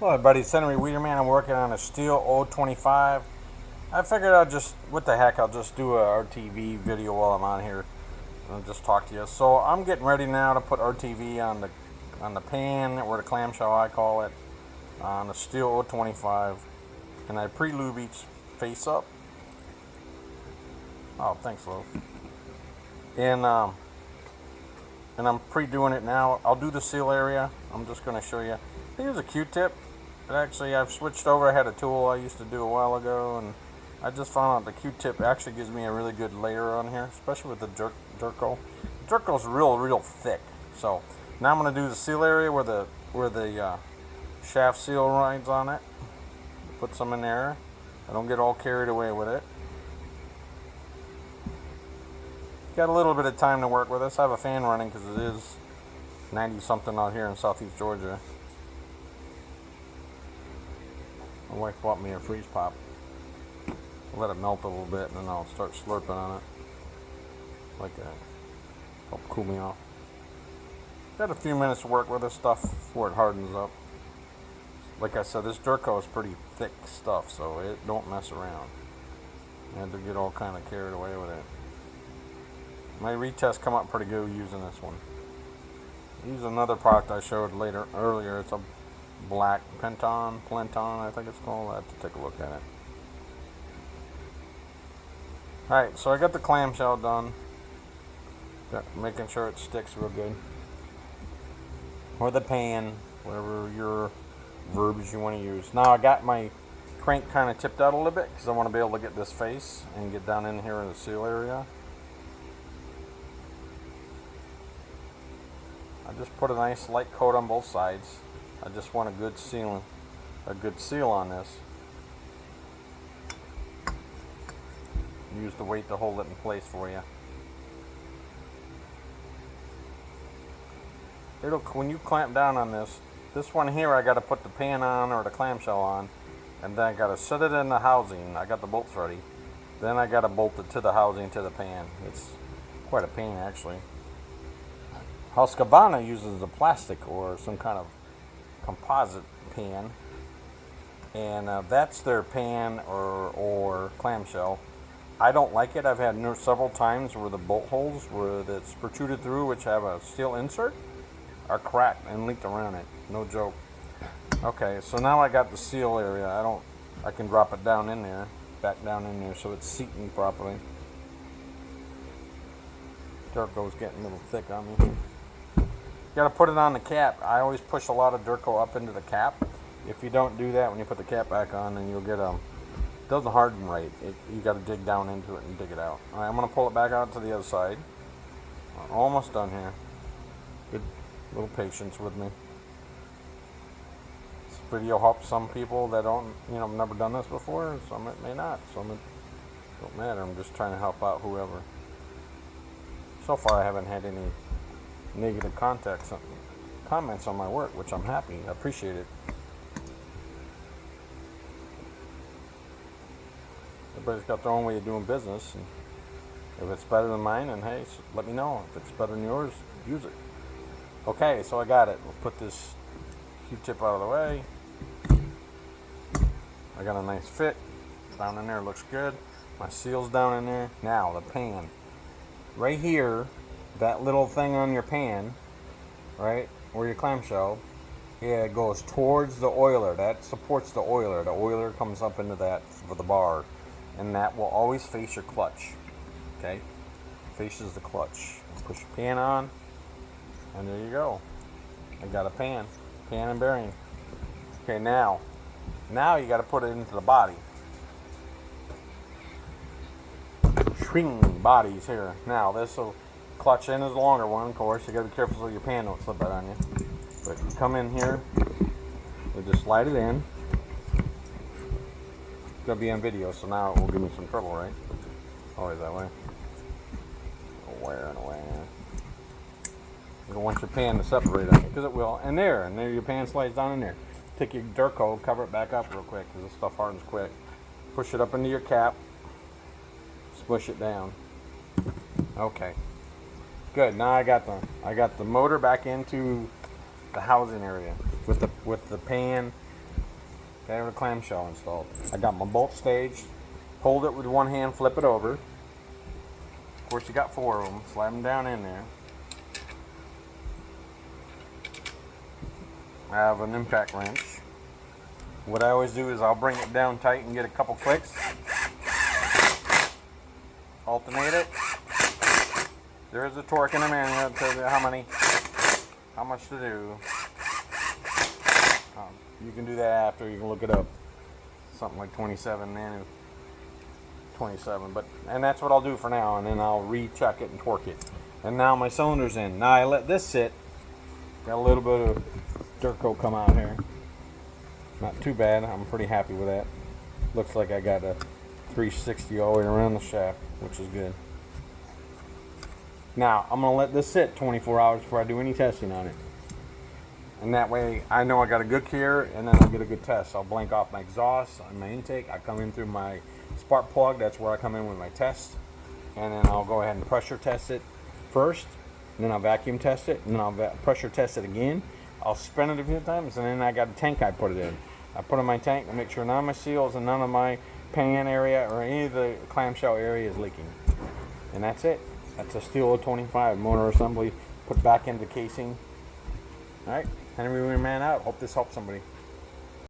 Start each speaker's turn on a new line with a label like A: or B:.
A: Hello everybody, it's Henry Weiderman. I'm working on a Stihl 025. I figured I'd just, what the heck, I'll just do a RTV video while I'm on here and just talk to you. So I'm getting ready now to put RTV on the pan, or the clamshell I call it, on the Stihl 025. And I pre-lube each face up. Oh, thanks, love. And I'm pre-doing it now. I'll do the seal area. I'm just going to show you. Here's a Q-tip. Actually, I've switched over. I had a tool I used to do a while ago, and I just found out the Q-tip actually gives me a really good layer on here, especially with the Durco. The Durco's real thick. So now I'm going to do the seal area where the shaft seal rides on it. Put some in there. I don't get all carried away with it. Got a little bit of time to work with this. I have a fan running because it is 90 something out here in southeast Georgia. My wife bought me a freeze pop. I'll let it melt a little bit and then I'll start slurping on it. Like that. Help cool me off. Got a few minutes to work with this stuff before it hardens up. Like I said, this Durco is pretty thick stuff, so it don't mess around. I had to get all kind of carried away with it. My retest come up pretty good using this one. Use another product I showed earlier. It's a black Planton, I think it's called. I have to take a look at it. Alright, so I got the clamshell done. Making sure it sticks real good. Or the pan, whatever your verbiage you want to use. Now I got my crank kind of tipped out a little bit because I want to be able to get this face and get down in here in the seal area. I just put a nice light coat on both sides. I just want a good seal on this. Use the weight to hold it in place for you. When you clamp down on this one here, I got to put the pan on or the clamshell on, and then I got to set it in the housing. I got the bolts ready. Then I got to bolt it to the housing to the pan. It's quite a pain actually. Husqvarna uses a plastic or some kind of composite pan, and that's their pan or clamshell. I don't like it. I've had several times where the bolt holes where that's protruded through, which have a steel insert, are cracked and leaked around it. No joke. Okay, so now I got the seal area. I can drop it down in there, back down in there, so it's seating properly. Durco's getting a little thick on me. You got to put it on the cap. I always push a lot of Durco up into the cap. If you don't do that when you put the cap back on, then you'll get it doesn't harden right. You got to dig down into it and dig it out. All right, I'm going to pull it back out to the other side. Almost done here. Good little patience with me. This video helps some people that never done this before. Some it may not. Some it don't matter. I'm just trying to help out whoever. So far, I haven't had any negative comments on my work, which I'm happy. I appreciate it. Everybody's got their own way of doing business, and if it's better than mine, then hey, let me know. If it's better than yours, use it. Okay, so I got it. We'll put this Q-tip out of the way. I got a nice fit down in there. Looks good. My seal's down in there. Now the pan, right here. That little thing on your pan, right, or your clamshell, yeah, it goes towards the oiler. That supports the oiler. The oiler comes up into that for the bar, and that will always face your clutch. Okay, faces the clutch. Push your pan on, and there you go. I got a pan and bearing. Okay, now you got to put it into the body. String bodies here. Now this will. Clutch in is the longer one, of course. You gotta be careful so your pan don't slip out on you. But you come in here, you just slide it in. It's gonna be on video, so now it will give me some trouble, right? Always that way. Where and away. You don't want your pan to separate on you, because it will. And there your pan slides down in there. Take your Durco, cover it back up real quick, because this stuff hardens quick. Push it up into your cap. Squish it down. Okay. Good. Now I got the motor back into the housing area with the pan They have a clamshell installed. I got my bolt staged. Hold it with one hand, flip it over. Of course, you got 4 of them. Slide them down in there. I have an impact wrench. What I always do is I'll bring it down tight and get a couple clicks. Alternate it. There is a torque in the manual that tells you how much to do. You can do that after. You can look it up. Something like 27 nano. 27, and that's what I'll do for now, and then I'll recheck it and torque it. And now my cylinder's in. Now I let this sit. Got a little bit of dirt coat come out here. Not too bad. I'm pretty happy with that. Looks like I got a 360 all the way around the shaft, which is good. Now I'm gonna let this sit 24 hours before I do any testing on it, and that way I know I got a good cure, and then I'll get a good test. I'll blank off my exhaust and my intake. I come in through my spark plug. That's where I come in with my test, and then I'll go ahead and pressure test it first, and then I'll vacuum test it, and then I'll pressure test it again. I'll spin it a few times, and then I got a tank I put it in. I put in my tank to make sure none of my seals and none of my pan area or any of the clamshell area is leaking. And that's it. That's a Stihl 25 motor assembly put back into the casing. Alright, Henry Man out. Hope this helps somebody.